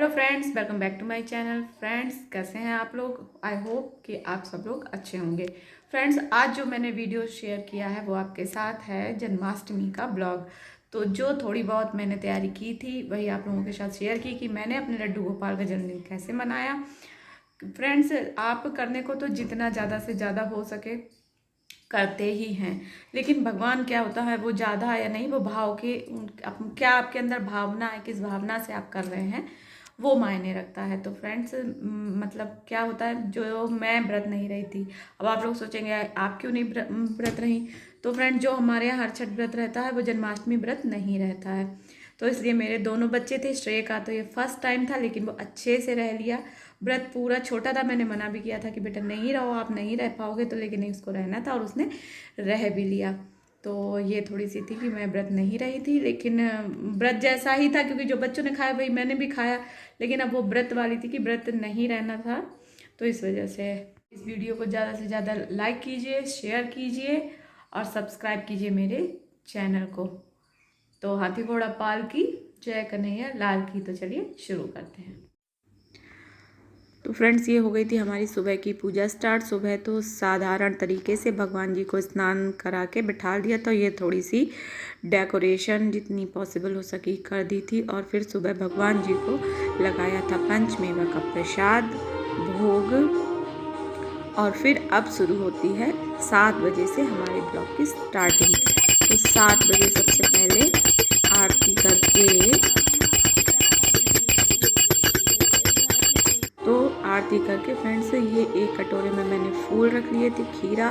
Hello friends, welcome back to my channel. Friends, कैसे हैं आप लोग? आई होप कि आप सब लोग अच्छे होंगे। फ्रेंड्स, आज जो मैंने वीडियो शेयर किया है वो आपके साथ है जन्माष्टमी का ब्लॉग। तो जो थोड़ी बहुत मैंने तैयारी की थी वही आप लोगों के साथ शेयर की कि मैंने अपने लड्डू गोपाल का जन्मदिन कैसे मनाया। फ्रेंड्स, आप करने को तो जितना ज़्यादा से ज़्यादा हो सके करते ही हैं, लेकिन भगवान क्या होता है, वो ज़्यादा है या नहीं, वो भाव के क्या आपके अंदर भावना है, किस भावना से आप कर रहे हैं वो मायने रखता है। तो फ्रेंड्स, मतलब क्या होता है, जो मैं व्रत नहीं रही थी, अब आप लोग सोचेंगे आप क्यों नहीं व्रत रही। तो फ्रेंड्स, जो हमारे यहाँ हर छठ व्रत रहता है वो जन्माष्टमी व्रत नहीं रहता है। तो इसलिए मेरे दोनों बच्चे थे, श्रेय का तो ये फर्स्ट टाइम था, लेकिन वो अच्छे से रह लिया व्रत पूरा। छोटा था, मैंने मना भी किया था कि बेटा नहीं रहो, आप नहीं रह पाओगे, तो लेकिन उसको रहना था और उसने रह भी लिया। तो ये थोड़ी सी थी कि मैं व्रत नहीं रही थी, लेकिन व्रत जैसा ही था, क्योंकि जो बच्चों ने खाया वही मैंने भी खाया। लेकिन अब वो व्रत वाली थी कि व्रत नहीं रहना था। तो इस वजह से इस वीडियो को ज़्यादा से ज़्यादा लाइक कीजिए, शेयर कीजिए और सब्सक्राइब कीजिए मेरे चैनल को। तो हाथी घोड़ा पाल की जय, कन्हैया लाल की। तो चलिए शुरू करते हैं। तो फ्रेंड्स, ये हो गई थी हमारी सुबह की पूजा स्टार्ट। सुबह तो साधारण तरीके से भगवान जी को स्नान करा के बिठा दिया, तो ये थोड़ी सी डेकोरेशन जितनी पॉसिबल हो सकी कर दी थी। और फिर सुबह भगवान जी को लगाया था पंचमेवा का प्रसाद भोग। और फिर अब शुरू होती है 7 बजे से हमारे ब्लॉग की स्टार्टिंग। तो 7 बजे सबसे पहले आरती करके, तो आरती करके फ्रेंड्स, ये एक कटोरे में मैंने फूल रख लिए थे, खीरा,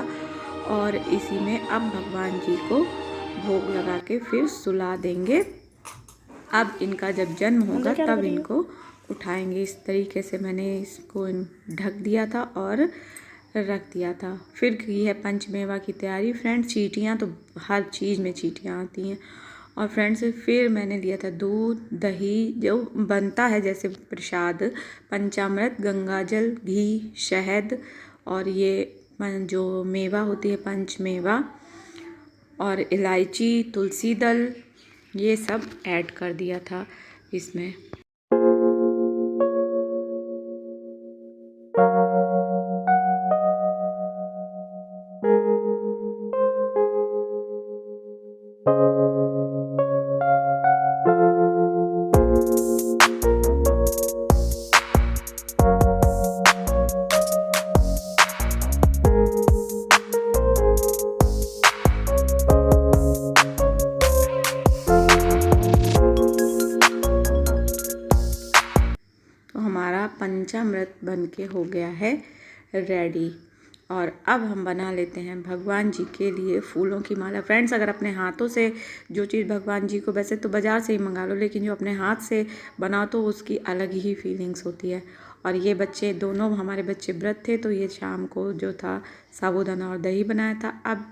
और इसी में अब भगवान जी को भोग लगा के फिर सुला देंगे। अब इनका जब जन्म होगा तब इनको उठाएंगे। इस तरीके से मैंने इसको ढक दिया था और रख दिया था। फिर की है पंचमेवा की तैयारी। फ्रेंड्स, चींटियाँ तो हर चीज़ में चींटियाँ आती हैं। और फ्रेंड्स, फिर मैंने लिया था दूध दही, जो बनता है जैसे प्रसाद, पंचामृत, गंगाजल, घी, शहद, और ये जो मेवा होती है पंचमेवा, और इलायची, तुलसी दल, ये सब ऐड कर दिया था इसमें। हमारा पंचामृत बन के हो गया है रेडी। और अब हम बना लेते हैं भगवान जी के लिए फूलों की माला। फ्रेंड्स, अगर अपने हाथों से जो चीज़ भगवान जी को, वैसे तो बाज़ार से ही मंगा लो, लेकिन जो अपने हाथ से बनाओ तो उसकी अलग ही फीलिंग्स होती है। और ये बच्चे दोनों हमारे बच्चे व्रत थे, तो ये शाम को जो था साबूदाना और दही बनाया था। अब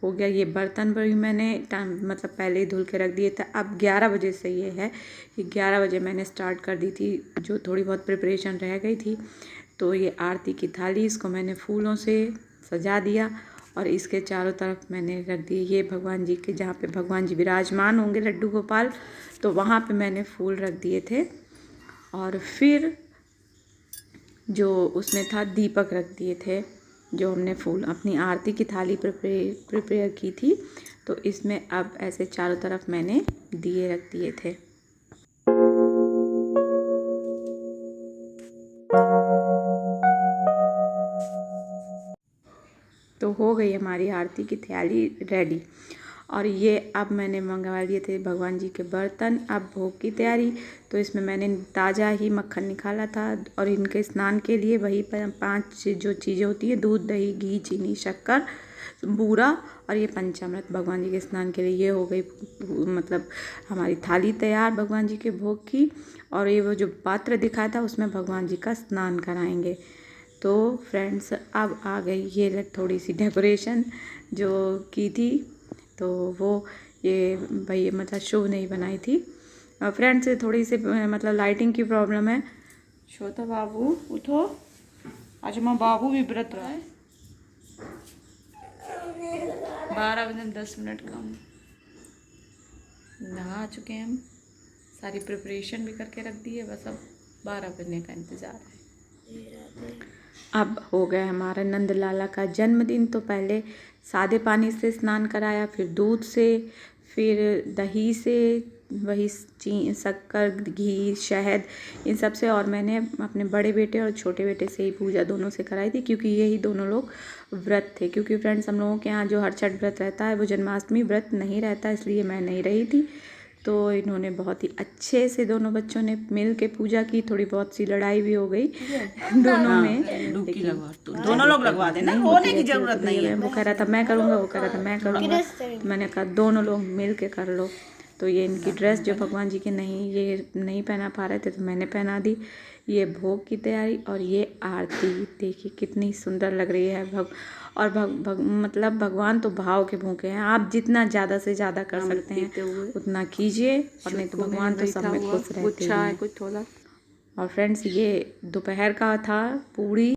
हो गया ये बर्तन भी मैंने मतलब पहले ही धुल के रख दिए थे। अब 11 बजे से ये है कि 11 बजे मैंने स्टार्ट कर दी थी, जो थोड़ी बहुत प्रिपरेशन रह गई थी। तो ये आरती की थाली, इसको मैंने फूलों से सजा दिया और इसके चारों तरफ मैंने रख दिए ये भगवान जी के, जहाँ पे भगवान जी विराजमान होंगे लड्डू गोपाल, तो वहाँ पे मैंने फूल रख दिए थे। और फिर जो उसमें था दीपक रख दिए थे, जो हमने फूल अपनी आरती की थाली प्रिपेयर की थी। तो इसमें अब ऐसे चारों तरफ मैंने दिए रख दिए थे। तो हो गई हमारी आरती की थाली रेडी। और ये अब मैंने मंगवा दिए थे भगवान जी के बर्तन। अब भोग की तैयारी, तो इसमें मैंने ताज़ा ही मक्खन निकाला था और इनके स्नान के लिए वही 5 जो चीज़ें होती है, दूध दही घी चीनी शक्कर बूरा और ये पंचामृत, भगवान जी के स्नान के लिए ये हो गई मतलब हमारी थाली तैयार भगवान जी के भोग की। और ये वो जो पात्र दिखाया था उसमें भगवान जी का स्नान कराएंगे। तो फ्रेंड्स, अब आ गई ये थोड़ी सी डेकोरेशन जो की थी, तो वो ये भाई मतलब शुभ नहीं बनाई थी। फ्रेंड्स, थोड़ी सी मतलब लाइटिंग की प्रॉब्लम है। छोटा बाबू उठो, आज माँ बाबू भी व्रत रहा है। 12 बजे 10 मिनट कम। नहा चुके हैं हम, सारी प्रिपरेशन भी करके रख दी है, बस अब 12 बजने का इंतज़ार है। अब हो गया हमारा नंद लाला का जन्मदिन। तो पहले सादे पानी से स्नान कराया, फिर दूध से, फिर दही से, वही शक्कर, घी, शहद, इन सब से। और मैंने अपने बड़े बेटे और छोटे बेटे से ही पूजा दोनों से कराई थी, क्योंकि यही दोनों लोग व्रत थे। क्योंकि फ्रेंड्स हम लोगों के यहाँ जो हरछठ व्रत रहता है वो जन्माष्टमी व्रत नहीं रहता, इसलिए मैं नहीं रही थी। तो इन्होंने बहुत ही अच्छे से दोनों बच्चों ने मिल के पूजा की। थोड़ी बहुत सी लड़ाई भी हो गई दोनों में, दोनों लोग लगवा देना, होने की जरूरत नहीं है। वो कह रहा था मैं करूँगा, वो कह रहा था मैं करूँगा। मैंने कहा दोनों लोग मिल के कर लो। तो ये इनकी ड्रेस जो भगवान जी की ये नहीं पहना पा रहे थे, तो मैंने पहना दी। ये भोग की तैयारी और ये आरती देखिए कितनी सुंदर लग रही है। मतलब भगवान तो भाव के भूखे हैं। आप जितना ज़्यादा से ज़्यादा कर सकते हैं उतना कीजिए, और नहीं तो भगवान तो सब में खुश रहते हैं। कुछ थोड़ा। और फ्रेंड्स ये दोपहर का था पूड़ी